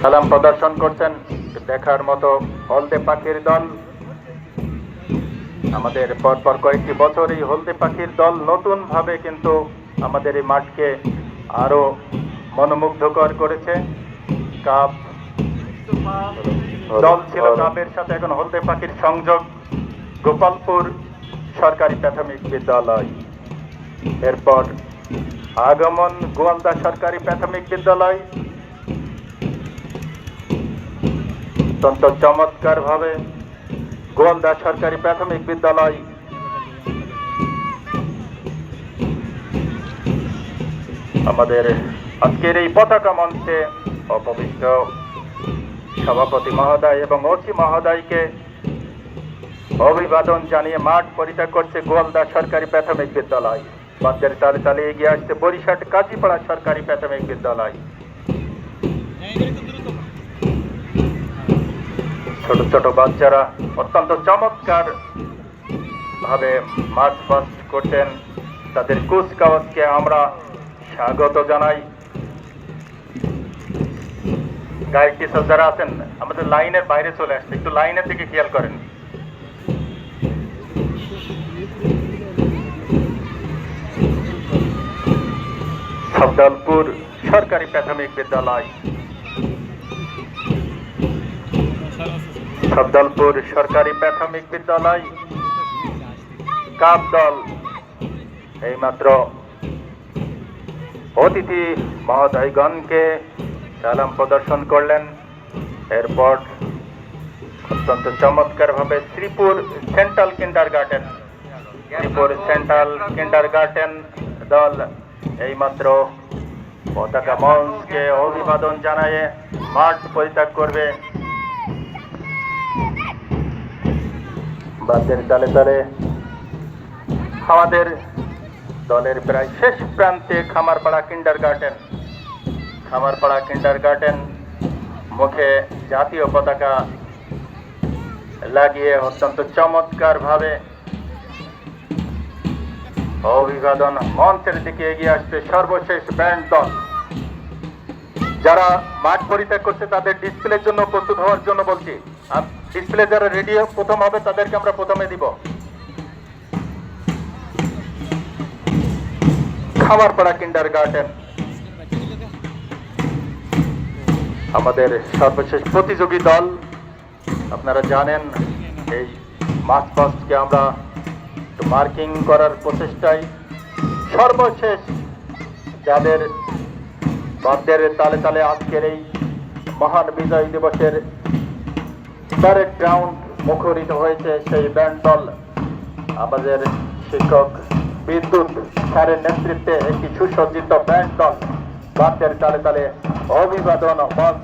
সালাম প্রদর্শন করছেন দেখার মতো হলদে পাখির দল। আমাদের পরপর কয়েকটি বছর এই হলদে পাখির দল নতুন ভাবে কিন্তু আমাদের এই মাঠকে আরো মনোমুগ্ধকর করেছে। কাপ দল ছিল কাপের সাথে, এখন হলদে পাখির সংযোগ গোপালপুর সরকারি প্রাথমিক বিদ্যালয়, এরপর আগমন গোয়ালদা সরকারি প্রাথমিক বিদ্যালয়। অত্যন্ত চমৎকার ভাবে গোয়ালদা সরকারি প্রাথমিক বিদ্যালয় আমাদের আজকের এই পতাকা মঞ্চে উপবিষ্ট সভাপতি মহোদয় এবং ওসি মহোদয়কে অভিবাদন জানিয়ে মাঠ পরিত্যাগ করছে গোয়ালদা সরকারি প্রাথমিক বিদ্যালয়। বাচ্চাদের তালে তালে এগিয়ে আসছে বরিশাট কাজীপাড়া সরকারি প্রাথমিক বিদ্যালয়। ছোট ছোট বাচ্চারা অত্যন্ত চমৎকার ভাবে মার্চ পাস্ট করছেন। তাদের কুচকাওয়াজকে আমরা স্বাগত জানাই। গাইড টিচার যারা আছেন আমাদের লাইনের বাইরে চলে আসছে, একটু লাইনের দিকে খেয়াল করেন। সবদলপুর সরকারি প্রাথমিক বিদ্যালয়, সবদলপুর সরকারি প্রাথমিক বিদ্যালয় কাপ দল এইমাত্র অতিথি মহোদয়গণকে সালাম প্রদর্শন করলেন। এরপর অত্যন্ত চমৎকার ভাবে Sreepur central kindergarten, Sreepur central kindergarten দল এইমাত্র পতাকা মঞ্চকে অভিবাদন জানায় মাঠ পরিত্যাগ করবে। বাসের তালে তালে আমাদের দলের প্রায় শেষ প্রান্তে খামারপাড়া কিন্ডারগার্টেন, খামারপাড়া কিন্ডারগার্টেন মুখে জাতীয় পতাকা লাগিয়ে অত্যন্ত চমৎকার ভাবে অভিবাদন মঞ্চের দিকে এগিয়ে আসছে সর্বশেষ ব্যান্ড দল। যারা মাঠ পরিত্যাগ করছে তাদের ডিসপ্লের জন্য প্রস্তুত হওয়ার জন্য বলছি। আর ডিসপ্লে যারা রেডি প্রথম হবে তাদেরকে আমরা প্রথমে দিব। খামারপাড়া কিন্ডারগার্টেন আমাদের সর্বশেষ প্রতিযোগী দল। আপনারা জানেন এই মার্চ পাস্টকে আমরা মার্কিং করার প্রচেষ্টায় সর্বশেষ যাদের বাদ্যের তালে তালে আজকের এই মহান বিজয় দিবসের প্যারেড গ্রাউন্ড মুখরিত হয়েছে সেই ব্যান্ড দল আমাদের শিক্ষক বিদ্যুৎ স্যারের নেতৃত্বে একটি সুসজ্জিত ব্যান্ড দল বাদ্যের তালে তালে অভিবাদন মঞ্চ